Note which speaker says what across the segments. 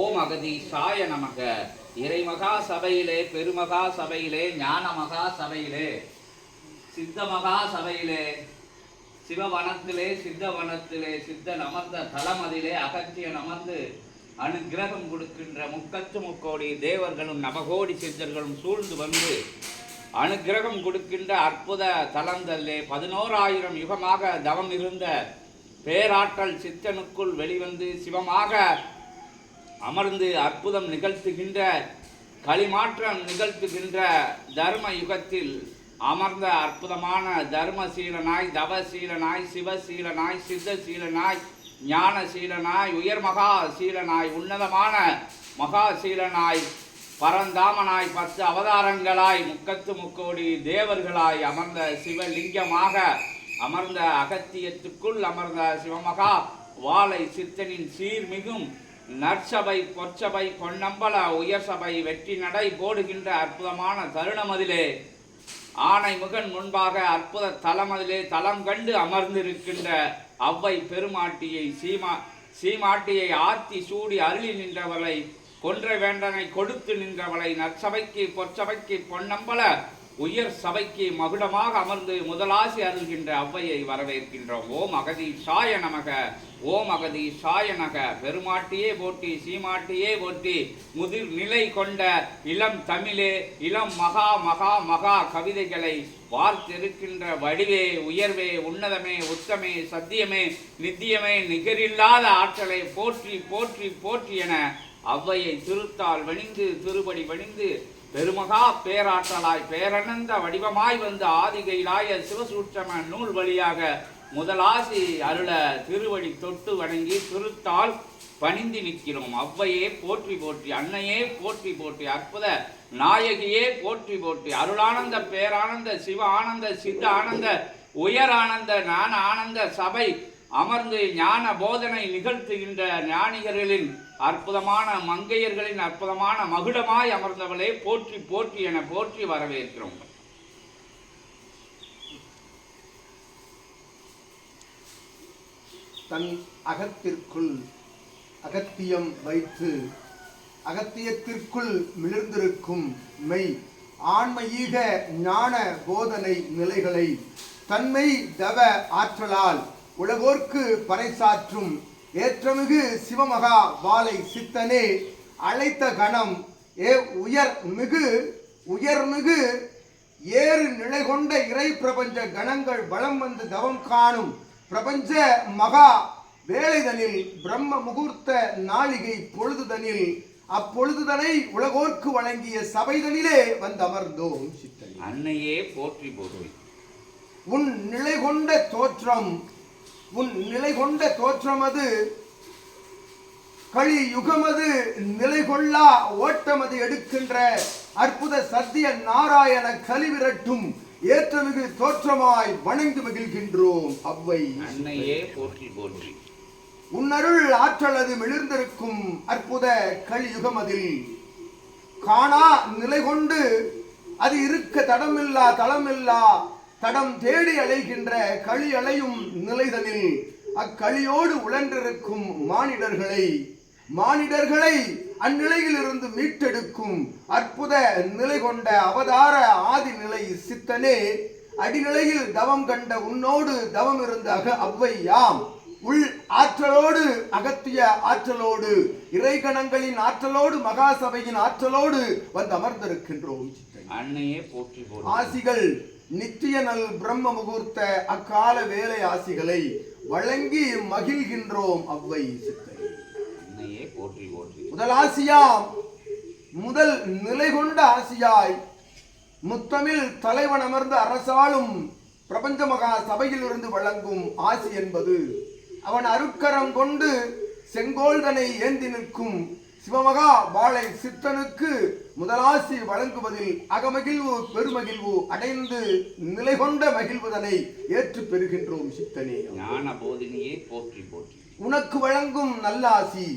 Speaker 1: ஓம் அகதீஷாய நமக. இறைமகா சபையிலே, பெருமகா சபையிலே, ஞான மகா சபையிலே, சித்த மகா சபையிலே, சிவவனத்திலே, சித்தவனத்திலே, சித்தன் அமர்ந்த தலமதிலே அகத்தியன் அமர்ந்து அனுகிரகம் கொடுக்கின்ற முக்கத்து முக்கோடி தேவர்களும் நவகோடி சித்தர்களும் சூழ்ந்து வந்து அனுகிரகம் கொடுக்கின்ற அற்புத தலந்தல்லே 11,000 யுகமாக தவம் இருந்த பேராற்றல் சித்தனுக்குள் வெளிவந்து சிவமாக அமர்ந்து அற்புதம் நிகழ்த்துகின்ற களிமாற்றம் நிகழ்த்துகின்ற தர்ம யுகத்தில் அமர்ந்த அற்புதமான தர்மசீலனாய், தவசீலனாய், சிவசீலனாய், சித்தசீலனாய், ஞானசீலனாய், உயர்மகா சீலனாய், உன்னதமான மகாசீலனாய், பரந்தாமனாய், 10 அவதாரங்களாய், முக்கத்து முக்கோடி தேவர்களாய் அமர்ந்த சிவலிங்கமாக அமர்ந்த அகத்தியத்துக்குள் அமர்ந்த சிவமகா வாழை சித்தனின் சீர்மிகும் நற்சபை, பொற்சபை, பொன்னம்பல உயர் சபை வெற்றி நடை போடுகின்ற அற்புதமான தருணமதிலே ஆனை முகன் முன்பாக அற்புத தலமதிலே தலம் கண்டு அமர்ந்திருக்கின்ற அவ்வை பெருமாட்டியை சீமாட்டியை ஆத்தி சூடி அருளி நின்றவளை, கொன்ற வேண்டனை கொடுத்து நின்றவளை, நற்சபைக்கு பொற்சபைக்கு பொன்னம்பல உயர் சபைக்கு மகுடமாக அமர்ந்து முதலாசி அருள்கின்ற அவ்வையை வரவேற்கின்றோம். ஓம் அகதீஷாய நமக. ஓம் அகதீஷாய நமக. பெருமாட்டியே போற்றி, சீமாட்டியே போற்றி. முதிர் நிலை கொண்ட இளம் தமிழே, இளம் மகா மகா மகா கவிதைகளை வார்த்திருக்கின்ற வடிவே, உயர்வே, உன்னதமே, உத்தமே, சத்தியமே, நித்தியமே, நிகரில்லாத ஆற்றலை போற்றி போற்றி போற்றி என அவ்வையை திருத்தால் வணிந்து திருபடி வணிந்து பெருமகா பேராற்றலாய் பேரனந்த வடிவமாய் வந்து ஆதிகையிலாய சிவசூட்சம நூல் வழியாக முதலாசி அருள திருவடி தொட்டு வணங்கி திருத்தால் பணிந்து நிற்கிறோம். அவ்வையே போற்றி போற்றி, அன்னையே போற்றி போற்றி, அற்புத நாயகியே போற்றி போற்றி, அருளானந்த பேரானந்த சிவ ஆனந்த சித்த ஆனந்த உயர் ஆனந்த ஞான ஆனந்த சபை அமர்ந்து ஞான போதனை நிகழ்த்துகின்ற ஞானிகர்களின் அற்புதமான மங்கையர்களின் அற்புதமான மகுடமாய் அமர்ந்தவளே போற்றி போற்றி என போற்றி வரவேற்கிறோம்.
Speaker 2: தன் அகத்திற்குள் அகத்தியம் வைத்து அகத்தியத்திற்குள் மிளிர்ந்திருக்கும் மெய் ஆன்மீக ஞான போதனை நிலைகளை தன்மை தவ ஆற்றலால் உலகோர்க்கு பறைசாற்றும் ஏற்றமிகு சிவமகா வாழை சித்தனே அழைத்த கணம் உயர்மிகு ஏறு நிலை கொண்ட இறை பிரபஞ்ச கணங்கள் வளம் வந்து தவம் காணும் பிரபஞ்ச மகா வேளைதனில் பிரம்ம முகூர்த்த நாளிகை பொழுதுதனில் அப்பொழுதுதனை உலகோர்க்கு வழங்கிய சபைதனிலே வந்து அமர்ந்தோம். சித்தனே
Speaker 1: அன்னையே போற்றி போற்றி.
Speaker 2: உன் நிலை கொண்ட தோற்றமது கழி யுகமது நிலை கொள்ளா ஓட்டமது எடுக்கின்ற அற்புத சத்திய நாராயண கலிவிரட்டும் ஏற்றமிகு தோற்றமாய் வணங்கி மகிழ்கின்றோம். அவ்வை
Speaker 1: அன்னையே போற்றி போற்றி.
Speaker 2: உன்னருள் ஆற்றலது மிளிர்ந்திருக்கும் அற்புத கலியுகமதில் காணா நிலை கொண்டு அது இருக்க தடமில்லா தடம் தேடி அலைகின்ற களி அலையும் நிலைதனில் அக்களியோடு உழன்றிருக்கும் மானிடர்களை அந்நிலையில் இருந்து மீட்டெடுக்கும் அற்புத நிலை கொண்ட அவதார ஆதி நிலை சித்தனே அடிநிலையில் தவம் கண்ட உன்னோடு தவம் இருந்த அவ்வையாம் உள் ஆற்றலோடு அகத்திய ஆற்றலோடு இறைகணங்களின் ஆற்றலோடு மகாசபையின் ஆற்றலோடு வந்து அமர்ந்திருக்கின்றோம்.
Speaker 1: அன்னையே போற்றி போற்றி.
Speaker 2: ஆசிகள் நித்திய நல் பிரம்ம முகூர்த்த அக்கால வேலை ஆசிகளை வழங்கி மகிழ்கின்றோம். அவ்வை சித்தனே
Speaker 1: அன்னையே போற்றி போற்றி.
Speaker 2: முதல் ஆசியாம் முதல் நிலை கொண்ட ஆசியாய் முத்தமிழ் தலைவன் அமர்ந்த அரசாளும் பிரபஞ்ச மகா சபையில் இருந்து வழங்கும் ஆசி என்பது அவன் அருட்கரம் கொண்டு செங்கோல்தனை ஏந்தி நிற்கும் சிவமகா வாழை சித்தனுக்கு முதலாசி வழங்குவதில் அகமகிழ்வு பெருமகிழ்வு அடைந்து நிலை கொண்ட மகிழ்வுதனை ஏற்று பெறுகின்றோம். சித்தனே
Speaker 1: ஞான போதினியே போற்றி போற்றி.
Speaker 2: உனக்கு வழங்கும் நல்லாசி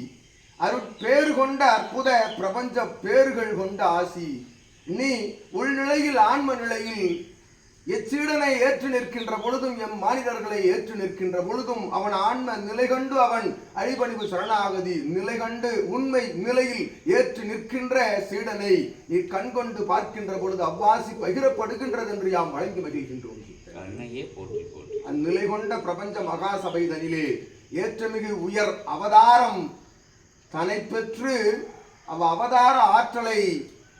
Speaker 2: அருட்பேறு கொண்ட அற்புத பிரபஞ்ச பேறுகள் கொண்ட ஆசி நீ உள்நிலையில் ஆன்ம நிலையில் எச்சீடனை ஏற்று நிற்கின்ற பொழுதும் எம் மானிடர்களை ஏற்று நிற்கின்ற பொழுதும் அவன் ஆன்ம நிலை கண்டு அவன் அடிபணிவு சரணாகதி நிலை கண்டு உண்மை நிலையில் ஏற்று நிற்கின்ற சீடனை நீ கண்கொண்டு பார்க்கின்ற பொழுது அவ்வாசி பகிரப்படுகின்றது என்று யாம் வழங்கி மகிழ்கின்றோம்.
Speaker 1: அன்னையே போற்றி போற்றி.
Speaker 2: அந்நிலை கொண்ட பிரபஞ்ச மகாசபை தனிலே ஏற்றமிகு உயர் அவதாரம் தன்னை பெற்று அவதார ஆற்றலை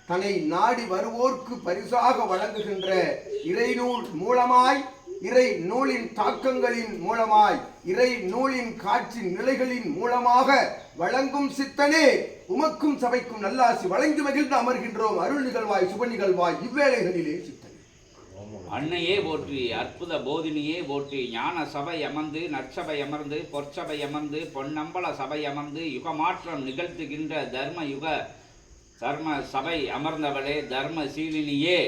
Speaker 2: தன்னை நாடி வருவோர்க்கு பரிசாக வழங்குகின்ற இறைநூல் மூலமாய், இறை நூலின் தாக்கங்களின் மூலமாய், இறை நூலின் காட்சி நிலைகளின் மூலமாக வழங்கும் சித்தனே உமக்கும் சபைக்கும் நல்லாசி வழங்கி மகிழ்ந்து அமர்கின்றோம். அருள் நிகழ்வாய் சுப நிகழ்வாய் இவ்வேளைகளிலே சித்தனே.
Speaker 1: அன்னையே போற்றி, அற்புத போதினியே போற்றி. ஞான சபை அமர்ந்து நற்சபை அமர்ந்து பொற்சபை அமர்ந்து பொன்னம்பல சபை அமர்ந்து யுகமாற்றம் நிகழ்த்துகின்ற தர்ம சபை அமர்ந்தவளே, தர்ம சீலினியே,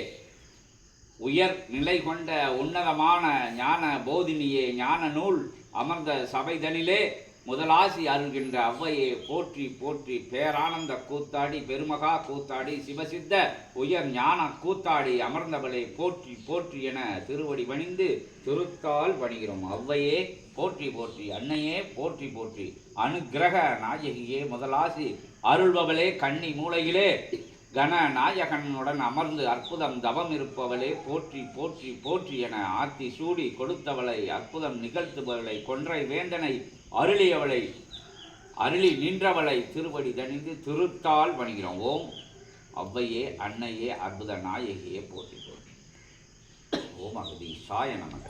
Speaker 1: உயர் நிலை கொண்ட உன்னதமான ஞான போதினியே, ஞான நூல் அமர்ந்த சபைதனிலே முதலாசி அருள்கின்ற அவ்வையே போற்றி போற்றி. பேரானந்த கூத்தாடி பெருமகா கூத்தாடி சிவசித்த உயர் ஞான கூத்தாடி அமர்ந்தவளே போற்றி போற்றி என திருவடி பணிந்து திருத்தால் பணிகிறோம். அவ்வையே போற்றி போற்றி. அன்னையே போற்றி போற்றி. அனுக்கிரக நாயகியே முதலாசி அருள்பவளே, கன்னி மூலையிலே கன நாயகனுடன் அமர்ந்து அற்புதம் தவம் இருப்பவளே போற்றி போற்றி போற்றி என ஆத்தி சூடி கொடுத்தவளை, அற்புதம் நிகழ்த்துபவளை, கொன்றை வேந்தனை அருளியவளை, அருளி நின்றவளை திருவடி தணிந்து திருத்தால் பணிகிறோம். ஓம் அவ்வையே அன்னையே அற்புத நாயகியே போற்றி போற்றி. ஓம் அகதீஷாய நமக.